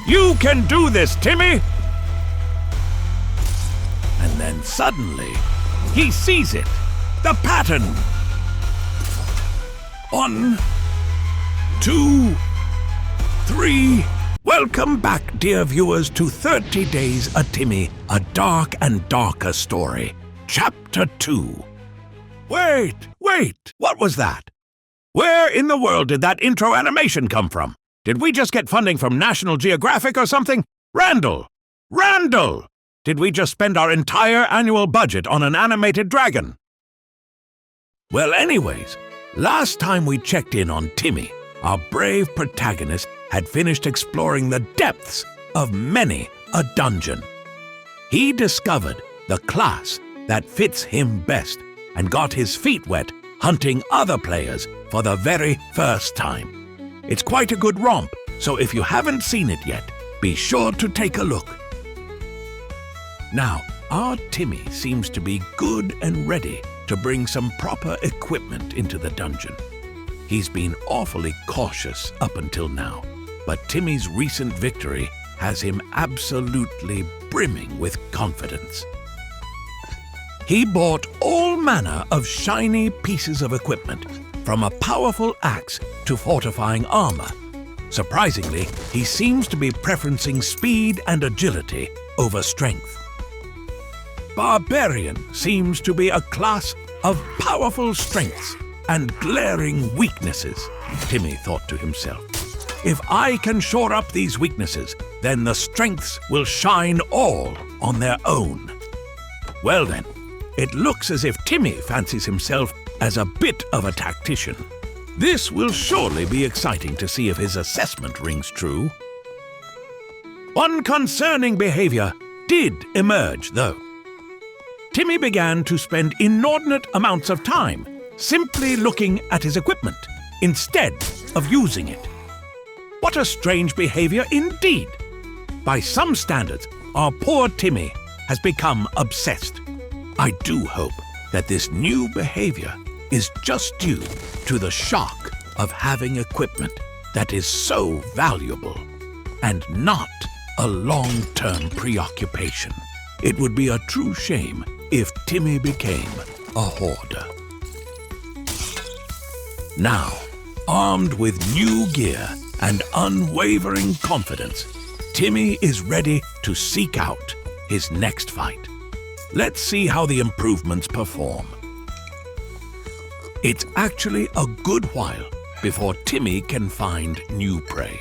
You can do this, Timmy! And then suddenly, he sees it. The pattern. 1, 2, 3. Welcome back, dear viewers, to 30 Days a Timmy, a dark and darker story. Chapter 2. Wait! What was that? Where in the world did that intro animation come from? Did we just get funding from National Geographic or something? Randall! Did we just spend our entire annual budget on an animated dragon? Well, anyways, last time we checked in on Timmy, our brave protagonist had finished exploring the depths of many a dungeon. He discovered the class that fits him best and got his feet wet hunting other players for the very first time. It's quite a good romp, so if you haven't seen it yet, be sure to take a look. Now, our Timmy seems to be good and ready to bring some proper equipment into the dungeon. He's been awfully cautious up until now, but Timmy's recent victory has him absolutely brimming with confidence. He bought all manner of shiny pieces of equipment, from a powerful axe to fortifying armor. Surprisingly, he seems to be preferencing speed and agility over strength. Barbarian seems to be a class of powerful strengths and glaring weaknesses, Timmy thought to himself. If I can shore up these weaknesses, then the strengths will shine all on their own. Well then, it looks as if Timmy fancies himself as a bit of a tactician. This will surely be exciting to see if his assessment rings true. One concerning behavior did emerge, though. Timmy began to spend inordinate amounts of time simply looking at his equipment instead of using it. What a strange behavior indeed! By some standards, our poor Timmy has become obsessed. I do hope that this new behavior is just due to the shock of having equipment that is so valuable and not a long-term preoccupation. It would be a true shame if Timmy became a hoarder. Now, armed with new gear and unwavering confidence, Timmy is ready to seek out his next fight. Let's see how the improvements perform. It's actually a good while before Timmy can find new prey.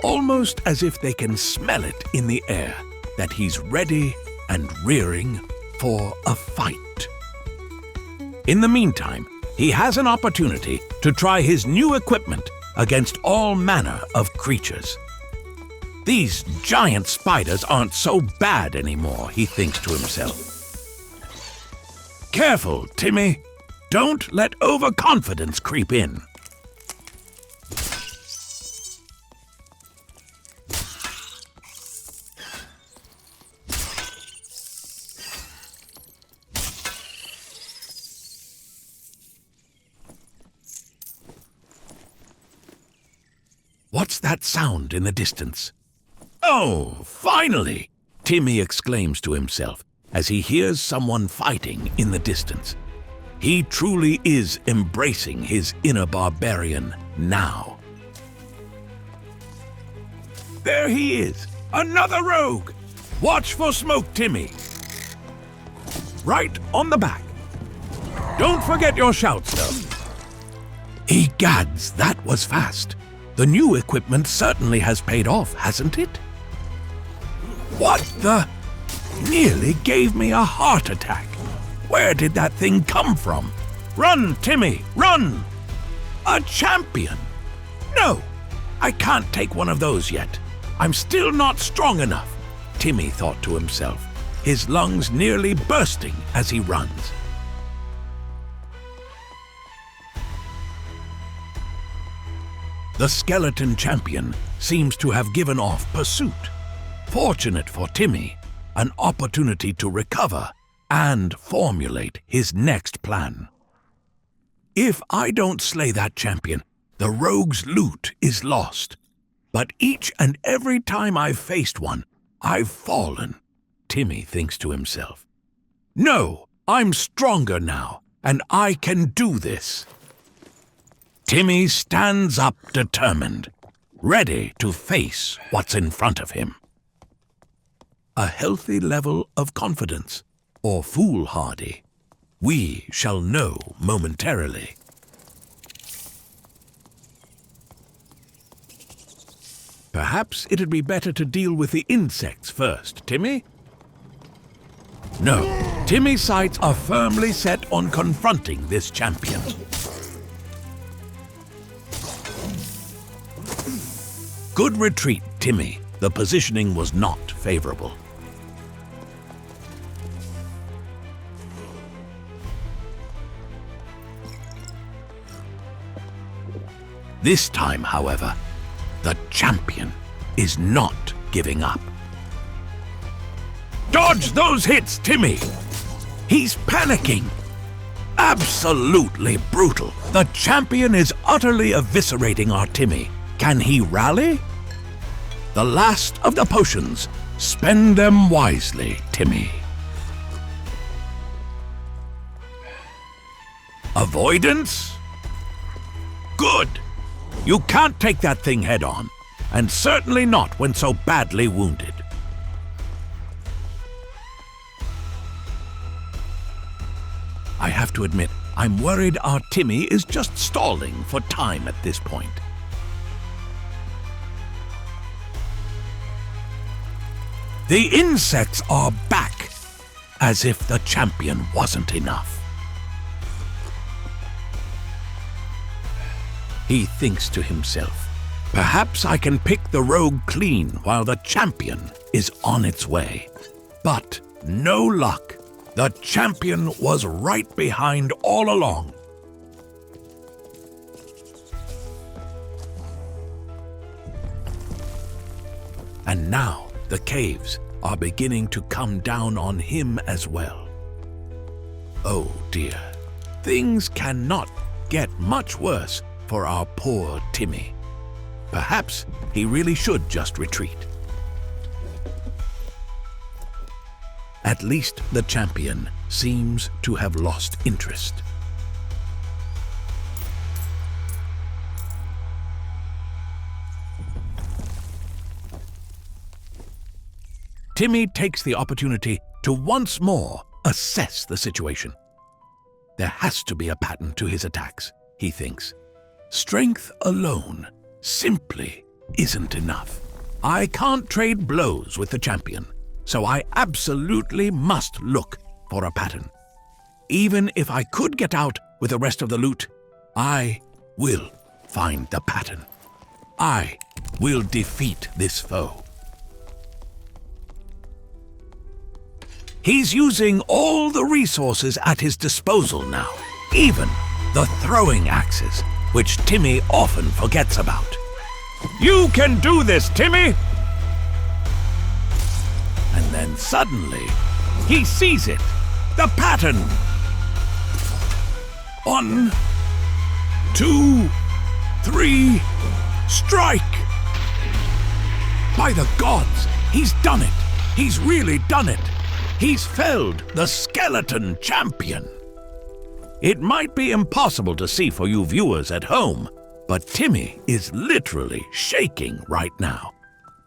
Almost as if they can smell it in the air that he's ready and rearing for a fight. In the meantime, he has an opportunity to try his new equipment against all manner of creatures. These giant spiders aren't so bad anymore, he thinks to himself. Careful, Timmy. Don't let overconfidence creep in. What's that sound in the distance? Oh, finally! Timmy exclaims to himself as he hears someone fighting in the distance. He truly is embracing his inner barbarian now. There he is! Another rogue! Watch for smoke, Timmy! Right on the back. Don't forget your shouts, though. Egads, that was fast. The new equipment certainly has paid off, hasn't it? What the? Nearly gave me a heart attack. Where did that thing come from? Run, Timmy, run! A champion! No, I can't take one of those yet. I'm still not strong enough, Timmy thought to himself, his lungs nearly bursting as he runs. The skeleton champion seems to have given off pursuit. Fortunate for Timmy, an opportunity to recover and formulate his next plan. If I don't slay that champion, the rogue's loot is lost. but each and every time I've faced one, I've fallen, Timmy thinks to himself. No, I'm stronger now, and I can do this. Timmy stands up determined, ready to face what's in front of him. A healthy level of confidence, or foolhardy, we shall know momentarily. Perhaps it'd be better to deal with the insects first, Timmy? No, Timmy's sights are firmly set on confronting this champion. Good retreat, Timmy. The positioning was not favorable. This time, however, the champion is not giving up. Dodge those hits, Timmy! He's panicking. Absolutely brutal. The champion is utterly eviscerating our Timmy. Can he rally? The last of the potions. Spend them wisely, Timmy. Avoidance? Good. You can't take that thing head on, and certainly not when so badly wounded. I have to admit, I'm worried our Timmy is just stalling for time at this point. The insects are back, as if the champion wasn't enough. He thinks to himself, perhaps I can pick the rogue clean while the champion is on its way. But no luck. The champion was right behind all along. And now the caves are beginning to come down on him as well. Oh dear, things cannot get much worse for our poor Timmy. Perhaps he really should just retreat. At least the champion seems to have lost interest. Timmy takes the opportunity to once more assess the situation. There has to be a pattern to his attacks, he thinks. Strength alone simply isn't enough. I can't trade blows with the champion, so I absolutely must look for a pattern. Even if I could get out with the rest of the loot, I will find the pattern. I will defeat this foe. He's using all the resources at his disposal now, even the throwing axes, which Timmy often forgets about. You can do this, Timmy! And then suddenly, he sees it. The pattern. 1, 2, 3, strike! By the gods, he's done it. He's really done it. He's felled the skeleton champion. It might be impossible to see for you viewers at home, but Timmy is literally shaking right now.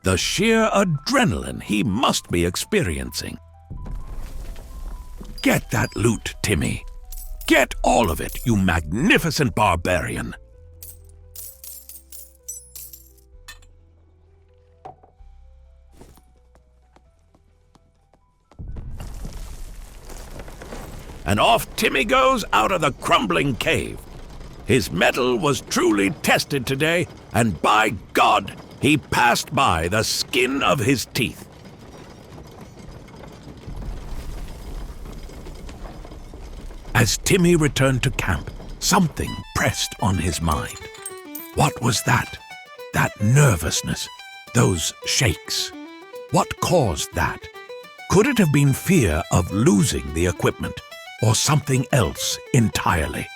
The sheer adrenaline he must be experiencing. Get that loot, Timmy. Get all of it, you magnificent barbarian. And off Timmy goes out of the crumbling cave. His mettle was truly tested today, and by God, he passed by the skin of his teeth. As Timmy returned to camp, something pressed on his mind. What was that? That nervousness, those shakes. What caused that? Could it have been fear of losing the equipment? Or something else entirely?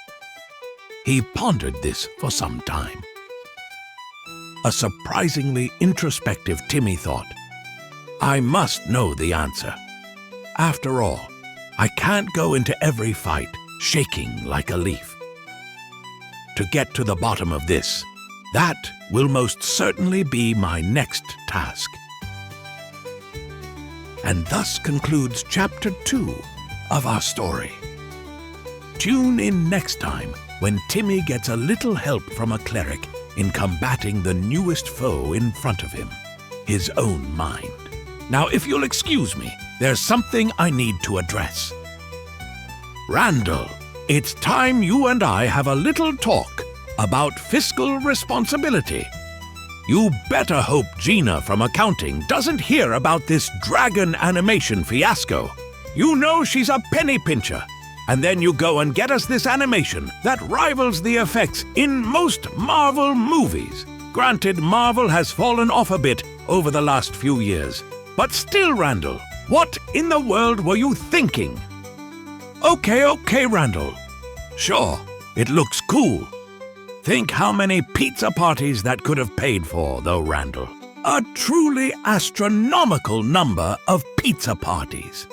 He pondered this for some time. A surprisingly introspective Timmy thought. I must know the answer. After all, I can't go into every fight shaking like a leaf. To get to the bottom of this, that will most certainly be my next task. And thus concludes Chapter 2 of our story. Tune in next time when Timmy gets a little help from a cleric in combating the newest foe in front of him, his own mind. Now, if you'll excuse me, there's something I need to address. Randall, it's time you and I have a little talk about fiscal responsibility. You better hope Gina from accounting doesn't hear about this dragon animation fiasco. You know she's a penny pincher. And then you go and get us this animation that rivals the effects in most Marvel movies. Granted, Marvel has fallen off a bit over the last few years. But still, Randall, what in the world were you thinking? Okay, Randall. Sure, it looks cool. Think how many pizza parties that could have paid for, though, Randall. A truly astronomical number of pizza parties.